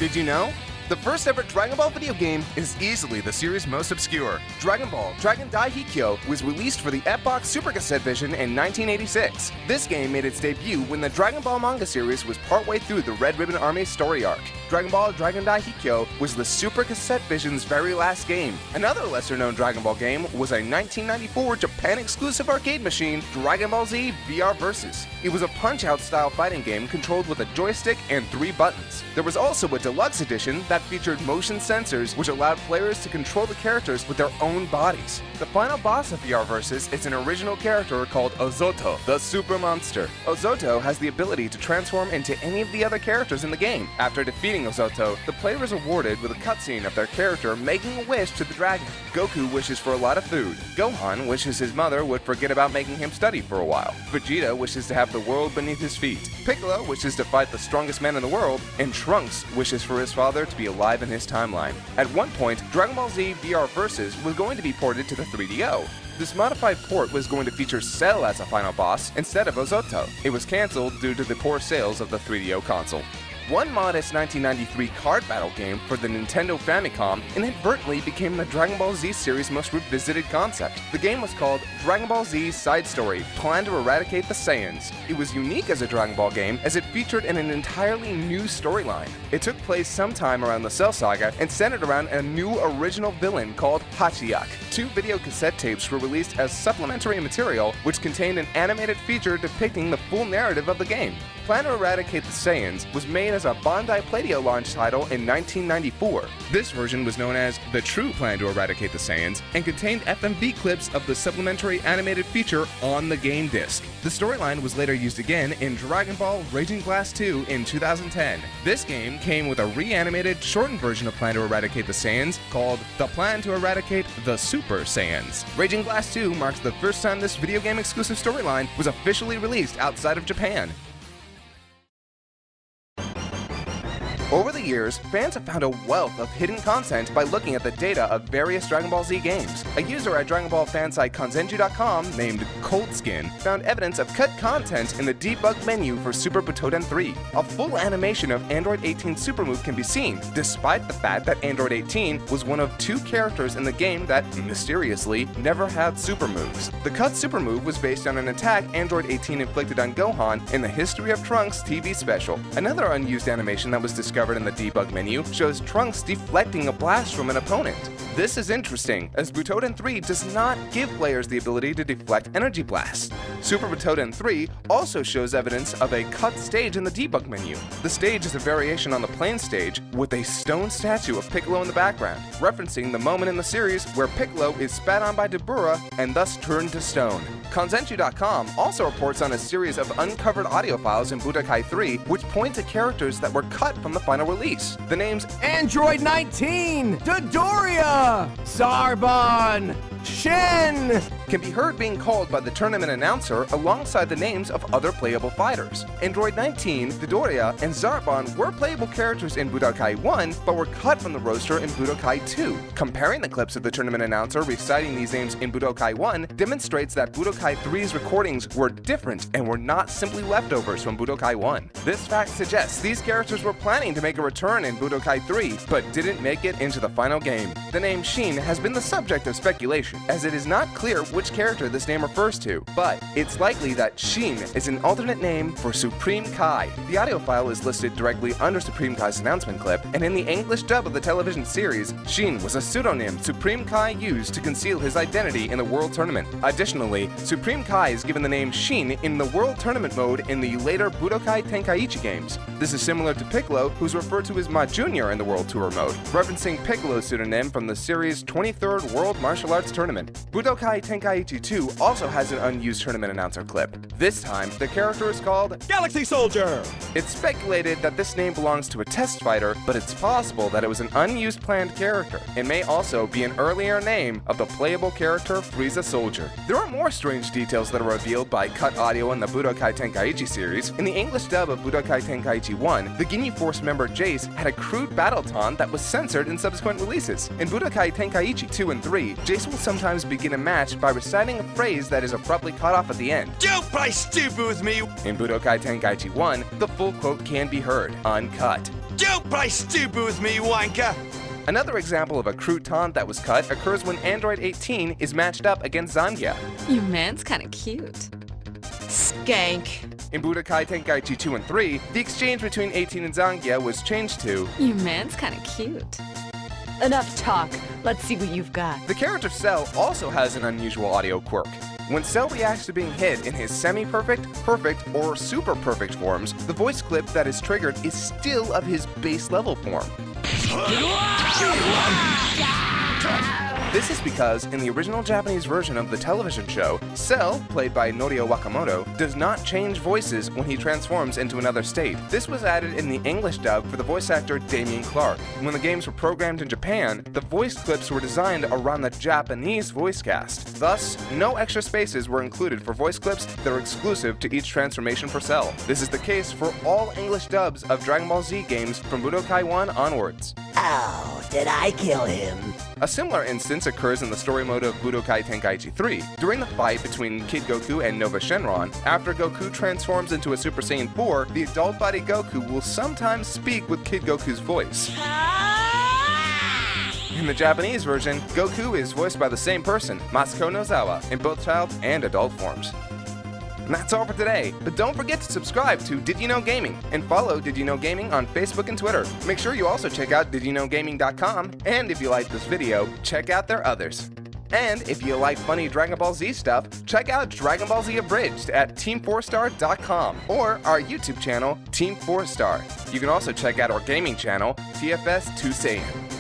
Did you know? The first ever Dragon Ball video game is easily the series' most obscure. Dragon Ball Dragon Dai Hikyo was released for the Xbox Super Cassette Vision in 1986. This game made its debut when the Dragon Ball manga series was partway through the Red Ribbon Army story arc. Dragon Ball Dragon Dai Hikyo was the Super Cassette Vision's very last game. Another lesser-known Dragon Ball game was a 1994 Japan-exclusive arcade machine, Dragon Ball Z VR Versus. It was a Punch-Out style fighting game controlled with a joystick and 3 buttons. There was also a deluxe edition that featured motion sensors which allowed players to control the characters with their own bodies. The final boss of VR Versus is an original character called Ozoto, the Super Monster. Ozoto has the ability to transform into any of the other characters in the game. After defeating Ozoto, the player is awarded with a cutscene of their character making a wish to the dragon. Goku wishes for a lot of food. Gohan wishes his mother would forget about making him study for a while. Vegeta wishes to have the world beneath his feet. Piccolo wishes to fight the strongest man in the world, and Trunks wishes for his father to be alive in his timeline. At one point, Dragon Ball Z VR Versus was going to be ported to the 3DO. This modified port was going to feature Cell as a final boss instead of Ozoto. It was cancelled due to the poor sales of the 3DO console. One modest 1993 card battle game for the Nintendo Famicom inadvertently became the Dragon Ball Z series' most revisited concept. The game was called Dragon Ball Z Side Story: Plan to Eradicate the Saiyans. It was unique as a Dragon Ball game as it featured an entirely new storyline. It took place sometime around the Cell Saga and centered around a new original villain called Hachiyak. 2 video cassette tapes were released as supplementary material which contained an animated feature depicting the full narrative of the game. Plan to Eradicate the Saiyans was made as a Bandai Playdio launch title in 1994. This version was known as The True Plan to Eradicate the Saiyans and contained FMV clips of the supplementary animated feature on the game disc. The storyline was later used again in Dragon Ball Raging Blast 2 in 2010. This game came with a reanimated, shortened version of Plan to Eradicate the Saiyans called The Plan to Eradicate the Super Saiyans. Raging Blast 2 marks the first time this video game exclusive storyline was officially released outside of Japan. Over the years, fans have found a wealth of hidden content by looking at the data of various Dragon Ball Z games. A user at Dragon Ball fan site Kanzenju.com named Coldskin found evidence of cut content in the debug menu for Super Butoden 3. A full animation of Android 18's super move can be seen, despite the fact that Android 18 was one of 2 characters in the game that, mysteriously, never had super moves. The cut super move was based on an attack Android 18 inflicted on Gohan in the History of Trunks TV special. Another unused animation that was discovered in the debug menu shows Trunks deflecting a blast from an opponent. This is interesting, as Butoden 3 does not give players the ability to deflect energy blasts. Super Butoden 3 also shows evidence of a cut stage in the debug menu. The stage is a variation on the plain stage with a stone statue of Piccolo in the background, referencing the moment in the series where Piccolo is spat on by Dabura and thus turned to stone. Kanzenju.com also reports on a series of uncovered audio files in Budokai 3 which point to characters that were cut from the final release. The names Android 19, Dodoria, Zarbon, Shin can be heard being called by the tournament announcer alongside the names of other playable fighters. Android 19, Dodoria, and Zarbon were playable characters in Budokai 1, but were cut from the roster in Budokai 2. Comparing the clips of the tournament announcer reciting these names in Budokai 1 demonstrates that Budokai 3's recordings were different and were not simply leftovers from Budokai 1. This fact suggests these characters were planning to make a return in Budokai 3, but didn't make it into the final game. The name Shin has been the subject of speculation, as it is not clear which character this name refers to, but it's likely that Shin is an alternate name for Supreme Kai. The audio file is listed directly under Supreme Kai's announcement clip, and in the English dub of the television series, Shin was a pseudonym Supreme Kai used to conceal his identity in the World Tournament. Additionally, Supreme Kai is given the name Shin in the World Tournament mode in the later Budokai Tenkaichi games. This is similar to Piccolo, who's referred to as Ma Jr. in the World Tour mode, referencing Piccolo's pseudonym from the series' 23rd World Martial Arts Tournament. Budokai Tenkaichi 2 also has an unused tournament announcer clip. This time, the character is called Galaxy Soldier. It's speculated that this name belongs to a test fighter, but it's possible that it was an unused planned character. It may also be an earlier name of the playable character Frieza Soldier. There are more strange details that are revealed by cut audio in the Budokai Tenkaichi series. In the English dub of Budokai Tenkaichi 1, the Ginyu Force member Jace had a crude battle taunt that was censored in subsequent releases. In Budokai Tenkaichi 2 and 3, Jace will sometimes begin a match by reciting a phrase that is abruptly cut off at the end. Don't play stupid with me! In Budokai Tenkaichi 1, the full quote can be heard, uncut. Don't play stupid with me, wanker! Another example of a crude taunt that was cut occurs when Android 18 is matched up against Zangia. Your man's kinda cute. Skank. In Budokai Tenkaichi 2 and 3, the exchange between 18 and Zangia was changed to, Your man's kinda cute. Enough talk. Let's see what you've got. The character Cell also has an unusual audio quirk. When Cell reacts to being hit in his semi-perfect, perfect, or super perfect forms, the voice clip that is triggered is still of his base level form. This is because in the original Japanese version of the television show, Cell, played by Norio Wakamoto, does not change voices when he transforms into another state. This was added in the English dub for the voice actor Damien Clark. When the games were programmed in Japan, the voice clips were designed around the Japanese voice cast. Thus, no extra spaces were included for voice clips that are exclusive to each transformation for Cell. This is the case for all English dubs of Dragon Ball Z games from Budokai 1 onwards. Oh, did I kill him? A similar instance occurs in the story mode of Budokai Tenkaichi 3. During the fight between Kid Goku and Nova Shenron, after Goku transforms into a Super Saiyan 4, the adult body Goku will sometimes speak with Kid Goku's voice. In the Japanese version, Goku is voiced by the same person, Masako Nozawa, in both child and adult forms. And that's all for today, but don't forget to subscribe to Did You Know Gaming and follow Did You Know Gaming on Facebook and Twitter. Make sure you also check out didyouknowgaming.com, and if you like this video, check out their others. And if you like funny Dragon Ball Z stuff, check out Dragon Ball Z Abridged at TeamFourStar.com or our YouTube channel, TeamFourStar. You can also check out our gaming channel, TFS2Saiyan.